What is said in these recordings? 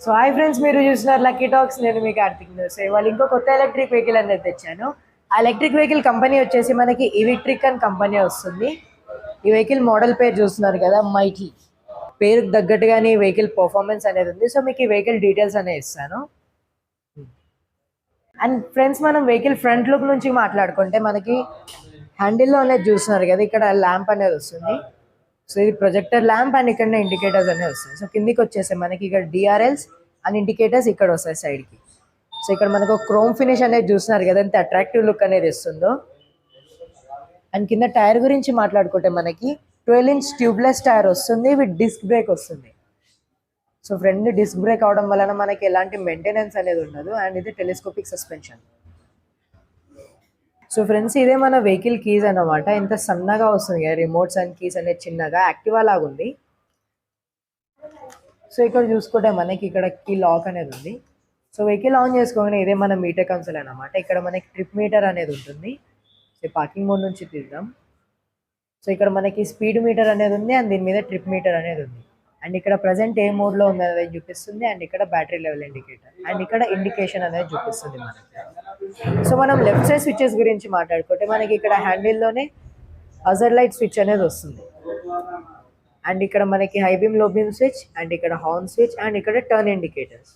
So hi friends, మీరు చూస్తున్నారు lucky talks. నేను మీ కార్తిక్. సో ఇవాళ ఇంకో కొత్త ఎలక్ట్రిక్ వెహికల్ అనేది తెచ్చాను. ఆ ఎలక్ట్రిక్ వెహికల్ కంపెనీ వచ్చేసి మనకి ఈవిట్రిక్ అని కంపెనీ వస్తుంది. ఈ వెహికల్ మోడల్ పేరు చూస్తున్నారు కదా, మైటీ. పేరుకు తగ్గట్టుగానే ఈ వెహికల్ పర్ఫార్మెన్స్ అనేది ఉంది. సో మీకు ఈ వెహికల్ డీటెయిల్స్ అనేది ఇస్తాను. అండ్ ఫ్రెండ్స్, మనం వెహికల్ ఫ్రంట్ లుక్ నుంచి మాట్లాడుకుంటే మనకి హ్యాండిల్లో అనేది చూస్తున్నారు కదా, ఇక్కడ ల్యాంప్ అనేది వస్తుంది. సో ఇది ప్రొజెక్టర్ ల్యాంప్ అండ్ ఇక్కడ ఇండికేటర్స్ అనేవి వస్తాయి. సో కిందికి వచ్చేసాయి మనకి ఇక్కడ డిఆర్ఎల్స్ అండ్ ఇండికేటర్స్ ఇక్కడ వస్తాయి సైడ్కి. సో ఇక్కడ మనకు క్రోమ్ ఫినిష్ అనేది చూస్తున్నారు కదా, ఎంత అట్రాక్టివ్ లుక్ అనేది ఇస్తుందో. అండ్ కింద టైర్ గురించి మాట్లాడుకుంటే మనకి 12-inch ట్యూబ్లెస్ టైర్ వస్తుంది విత్ డిస్క్ బ్రేక్ వస్తుంది. సో ఫ్రంట్ డిస్క్ బ్రేక్ అవడం వలన మనకి ఎలాంటి మెయింటెనెన్స్ అనేది ఉండదు. అండ్ ఇది టెలిస్కోపిక్ సస్పెన్షన్. సో ఫ్రెండ్స్, ఇదే మన వెహికల్ కీస్ అన్నమాట. ఇంత సన్నగా వస్తుంది కదా, రిమోట్స్ అండ్ కీస్ అనేది చిన్నగా యాక్టివా లాగా ఉంది. సో ఇక్కడ చూసుకుంటే మనకి ఇక్కడ కీ లాక్ అనేది ఉంది. సో వెహికల్ ఆన్ చేసుకోగానే ఇదే మన మీటర్ కన్సోల్ అన్నమాట. ఇక్కడ మనకి ట్రిప్ మీటర్ అనేది ఉంటుంది. సో పార్కింగ్ మోడ్ నుంచి తీద్దాం. సో ఇక్కడ మనకి స్పీడ్ మీటర్ అనేది ఉంది అండ్ దీని మీద ట్రిప్ మీటర్ అనేది ఉంది. అండ్ ఇక్కడ ప్రజెంట్ ఏ మోడ్లో ఉంది అనేది చూపిస్తుంది. అండ్ ఇక్కడ బ్యాటరీ లెవెల్ ఇండికేటర్ అండ్ ఇక్కడ ఇండికేషన్ అనేది చూపిస్తుంది మనకి. సో మనం లెఫ్ట్ సైడ్ స్విచెస్ గురించి మాట్లాడుకుంటే మనకి ఇక్కడ హ్యాండిల్లోనే హజర్ లైట్ స్విచ్ అనేది వస్తుంది. అండ్ ఇక్కడ మనకి హై బీమ్ లో బీమ్ స్విచ్ అండ్ ఇక్కడ హార్న్ స్విచ్ అండ్ ఇక్కడ turn indicators.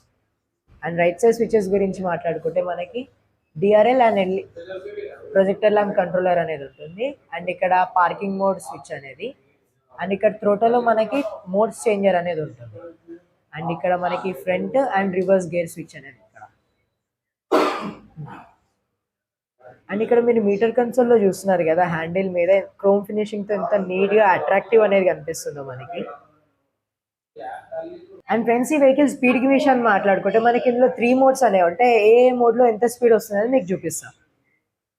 And right side switches గురించి మాట్లాడుకుంటే మనకి DRL and projector lamp controller అనేది ఉంటుంది. అండ్ ఇక్కడ పార్కింగ్ మోడ్ స్విచ్ అనేది. అండ్ ఇక్కడ థ్రోటోలో మనకి మోడ్స్ చేంజర్ అనేది ఉంటుంది. అండ్ ఇక్కడ మనకి front and reverse gear switch అనేది ఇక్కడ. అండ్ ఇక్కడ మీరు మీటర్ కన్సోల్లో చూస్తున్నారు కదా, హ్యాండిల్ మీద క్రోమ్ ఫినిషింగ్తో ఎంత నీట్గా అట్రాక్టివ్ అనేది కనిపిస్తుందో మనకి. అండ్ ఫ్రెండ్స్, ఈ వెహికల్ స్పీడ్కి విషయాన్ని మాట్లాడుకుంటే మనకి ఇందులో 3 మోడ్స్ అనేవి ఉంటాయి. ఏ మోడ్లో ఎంత స్పీడ్ వస్తుంది అని మీకు చూపిస్తాం.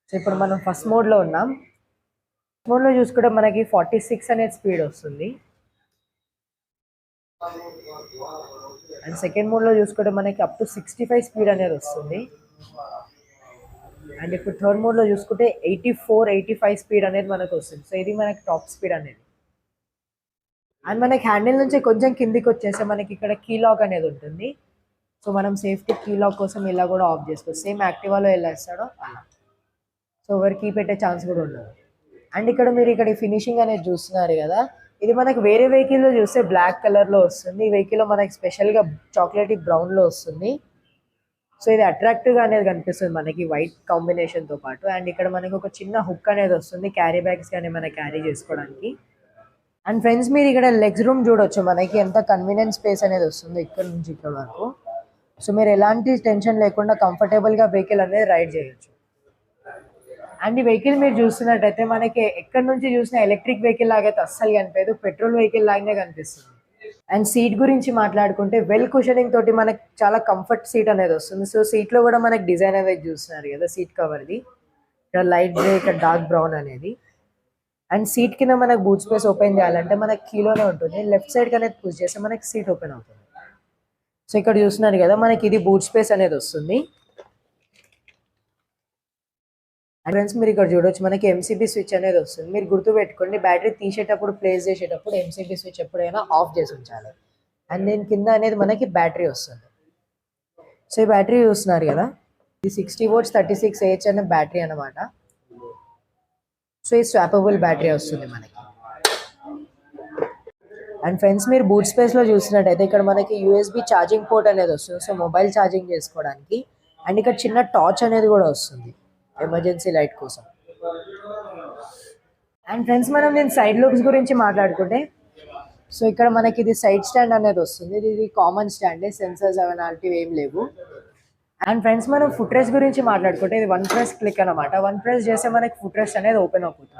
సో ఇప్పుడు మనం ఫస్ట్ మోడ్లో ఉన్నాం. మోడ్లో చూసుకుంటే మనకి 46 అనేది స్పీడ్ వస్తుంది. అండ్ సెకండ్ మోడ్లో చూసుకుంటే మనకి అప్ టు 65 స్పీడ్ అనేది వస్తుంది. అండ్ ఇప్పుడు థర్డ్ మోడ్లో చూసుకుంటే 84-85 స్పీడ్ అనేది మనకు వస్తుంది. సో ఇది మనకి టాప్ స్పీడ్ అనేది. అండ్ మనకి హ్యాండిల్ నుంచి కొంచెం కిందికి వచ్చేస్తే మనకి ఇక్కడ కీ లాక్ అనేది ఉంటుంది. సో మనం సేఫ్టీ కీ లాక్ కోసం ఇలా కూడా ఆఫ్ చేసుకోవచ్చు. సేమ్ యాక్టివాలో ఎలా ఇస్తాడో అలా. సో ఎవరు కీ పెట్టే ఛాన్స్ కూడా ఉండదు. అండ్ ఇక్కడ మీరు ఇక్కడ ఫినిషింగ్ అనేది చూస్తున్నారు కదా, ఇది మనకి వేరే వెహికల్లో చూస్తే బ్లాక్ కలర్లో వస్తుంది. ఈ వెహికల్లో మనకి స్పెషల్గా చాక్లెటీ బ్రౌన్లో వస్తుంది. సో ఇది అట్రాక్టివ్గా అనేది కనిపిస్తుంది మనకి వైట్ కాంబినేషన్తో పాటు. అండ్ ఇక్కడ మనకి ఒక చిన్న హుక్ అనేది వస్తుంది క్యారీ బ్యాగ్స్ కానీ మనం క్యారీ చేసుకోవడానికి. అండ్ ఫ్రెండ్స్, మీరు ఇక్కడ లెగ్స్ రూమ్ చూడొచ్చు, మనకి ఎంత కన్వీనియంట్ స్పేస్ అనేది వస్తుంది ఇక్కడ నుంచి ఇక్కడ వరకు. సో మీరు ఎలాంటి టెన్షన్ లేకుండా కంఫర్టబుల్గా వెహికల్ అనేది రైడ్ చేయొచ్చు. అండ్ ఈ వెహికల్ మీరు చూస్తున్నట్టయితే మనకి ఎక్కడి నుంచి చూసినా ఎలక్ట్రిక్ వెహికల్ లాగైతే అస్సలు కనిపించదు, పెట్రోల్ వెహికల్ లాగానే కనిపిస్తుంది. అండ్ సీట్ గురించి మాట్లాడుకుంటే వెల్ కుషనింగ్ తోటి మనకి చాలా కంఫర్ట్ సీట్ అనేది వస్తుంది. సో సీట్లో కూడా మనకి డిజైన్ అనేది చూస్తున్నారు కదా, సీట్ కవర్ది ఇక్కడ లైట్ గ్రే, ఇక్కడ డార్క్ బ్రౌన్ అనేది. అండ్ సీట్ కింద మనకు బూట్ స్పేస్ ఓపెన్ చేయాలంటే మనకి కీలోనే ఉంటుంది. లెఫ్ట్ సైడ్ అనేది పుష్ చేస్తే మనకి సీట్ ఓపెన్ అవుతుంది. సో ఇక్కడ చూస్తున్నారు కదా, మనకి ఇది బూట్ స్పేస్ అనేది వస్తుంది. అండ్ ఫ్రెండ్స్, మీరు ఇక్కడ చూడొచ్చు మనకి ఎంసీబీ స్విచ్ అనేది వస్తుంది. మీరు గుర్తుపెట్టుకోండి, బ్యాటరీ తీసేటప్పుడు ప్లేస్ చేసేటప్పుడు ఎంసీబీ స్విచ్ ఎప్పుడైనా ఆఫ్ చేసి ఉంచాలి. అండ్ దీని కింద అనేది మనకి బ్యాటరీ వస్తుంది. సో ఈ బ్యాటరీ చూస్తున్నారు కదా, ఇది 60 volts 36Ah అనే బ్యాటరీ అనమాట. సో ఈ స్వాపబుల్ బ్యాటరీ వస్తుంది మనకి. అండ్ ఫ్రెండ్స్, మీరు బూట్ స్పేస్లో చూసినట్టయితే ఇక్కడ మనకి యూఎస్బి ఛార్జింగ్ పోర్ట్ అనేది వస్తుంది. సో మొబైల్ ఛార్జింగ్ చేసుకోవడానికి. అండ్ ఇక్కడ చిన్న టార్చ్ అనేది కూడా వస్తుంది ఎమర్జెన్సీ లైట్ కోసం. అండ్ ఫ్రెండ్స్, మనం నేను సైడ్ లుక్స్ గురించి మాట్లాడుకుంటే, సో ఇక్కడ మనకి ఇది సైడ్ స్టాండ్ అనేది వస్తుంది. ఇది కామన్ స్టాండే, సెన్సర్స్ అవైనాలిటీ ఏం లేవు. అండ్ ఫ్రెండ్స్, మనం ఫుట్ రెస్ట్ గురించి మాట్లాడుకుంటే ఇది 1 ప్రెస్ క్లిక్ అనమాట. 1 ప్రెస్ చేస్తే మనకి ఫుట్ రెస్ట్ అనేది ఓపెన్ అవుతుంది.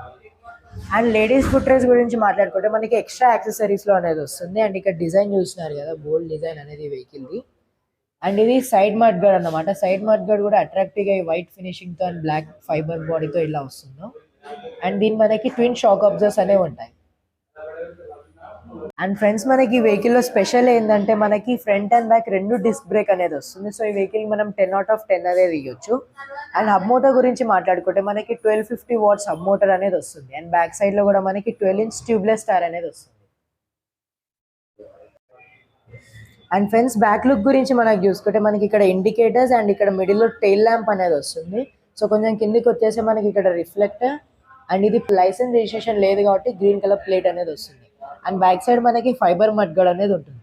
అండ్ లేడీస్ ఫుట్ రెస్ట్ గురించి మాట్లాడుకుంటే మనకి ఎక్స్ట్రా యాక్సెసరీస్లో అనేది వస్తుంది. అండ్ ఇక్కడ డిజైన్ చూస్తున్నారు కదా, బోల్డ్ డిజైన్ అనేది వెహికల్ది. అండ్ ఇది సైడ్ మడ్ గార్డ్ అన్నమాట. సైడ్ మడ్ గార్డ్ కూడా అట్రాక్టివ్గా ఈ వైట్ ఫినిషింగ్తో అండ్ బ్లాక్ ఫైబర్ బాడీతో ఇలా వస్తుందో. అండ్ దీని మనకి ట్విన్ షాక్ అబ్జర్వర్స్ అనేవి ఉంటాయి. అండ్ ఫ్రెండ్స్, మనకి ఈ వెహికల్లో స్పెషల్ ఏంటంటే మనకి front and back 2 disc brake అనేది వస్తుంది. సో ఈ వెహికల్ మనం 10 out of 10 అనేది ఇవ్వచ్చు. అండ్ హబ్ మోటార్ గురించి మాట్లాడుకుంటే మనకి 1250 watts హబ్ మోటార్ అనేది వస్తుంది. అండ్ బ్యాక్ సైడ్లో కూడా మనకి 12-inch ట్యూబ్లెస్ టైర్ అనేది వస్తుంది. అండ్ ఫ్రెండ్స్ బ్యాక్ లుక్ గురించి మనకు చూసుకుంటే మనకి ఇక్కడ ఇండికేటర్స్ అండ్ ఇక్కడ మిడిల్లో టెయిల్ ల్యాంప్ అనేది వస్తుంది. సో కొంచెం కిందికి వచ్చేసి మనకి ఇక్కడ రిఫ్లెక్టర్ అండ్ ఇది లైసెన్స్ రిజిస్ట్రేషన్ లేదు కాబట్టి గ్రీన్ కలర్ ప్లేట్ అనేది వస్తుంది. అండ్ బ్యాక్ సైడ్ మనకి ఫైబర్ మడ్గార్డ్ అనేది ఉంటుంది.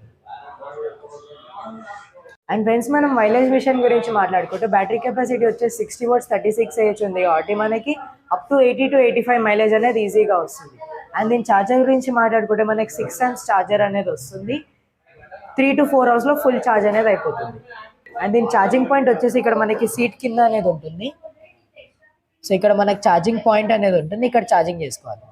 అండ్ ఫ్రెండ్స్ మనం మైలేజ్ విషయం గురించి మాట్లాడుకుంటే బ్యాటరీ కెపాసిటీ వచ్చేసి 60 వాట్స్ 36 ఏహెచ్ ఉంది కాబట్టి మనకి అప్ టు 80 to 85 మైలేజ్ అనేది ఈజీగా వస్తుంది. అండ్ దీని ఛార్జర్ గురించి మాట్లాడుకుంటే మనకి 6 amps ఛార్జర్ అనేది వస్తుంది. 3 to 4 అవర్స్లో ఫుల్ ఛార్జ్ అనేది అయిపోతుంది. అండ్ దీని ఛార్జింగ్ పాయింట్ వచ్చేసి ఇక్కడ మనకి సీట్ కింద అనేది ఉంటుంది. సో ఇక్కడ మనకి ఛార్జింగ్ పాయింట్ అనేది ఉంటుంది, ఇక్కడ ఛార్జింగ్ చేసుకోవాలి.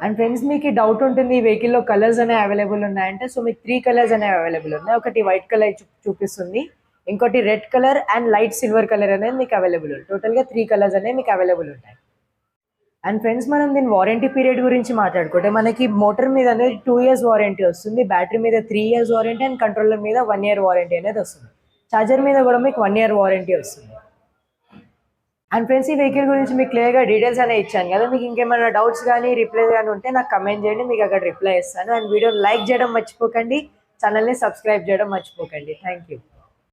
అండ్ ఫ్రెండ్స్ మీకు డౌట్ ఉంటుంది ఈ వెహికల్లో కలర్స్ అనేవి అవైలబుల్ ఉన్నాయంటే, సో మీకు 3 కలర్స్ అనేవి అవైలబుల్ ఉన్నాయి. ఒకటి వైట్ కలర్ చూపిస్తుంది, ఇంకోటి red colour and light silver colour అనేది మీకు అవైలబుల్ ఉంది. టోటల్గా 3 కలర్స్ అనేవి మీకు అవైలబుల్ ఉంటాయి. అండ్ ఫ్రెండ్స్ మనం దీని వారంటీ పీరియడ్ గురించి మాట్లాడుకుంటే మనకి మోటార్ మీద అనేది 2 years వారంటీ వస్తుంది, బ్యాటరీ మీద 3 years వారంటీ అండ్ కంట్రోలర్ మీద 1 year వారంటీ అనేది వస్తుంది. ఛార్జర్ మీద కూడా మీకు 1 year వారంటీ వస్తుంది. అండ్ ఫ్రెండ్స్ ఈ వెహికల్ గురించి మీకు క్లియర్గా డీటెయిల్స్ అనేవి ఇచ్చాను కదా. మీకు ఇంకేమైనా డౌట్స్ కానీ రిప్లైస్ కానీ ఉంటే నాకు కమెంట్ చేయండి, మీకు అక్కడ రిప్లై ఇస్తాను. అండ్ వీడియో లైక్ చేయడం మర్చిపోకండి, ఛానల్ని సబ్స్క్రైబ్ చేయడం మర్చిపోకండి. Thank you.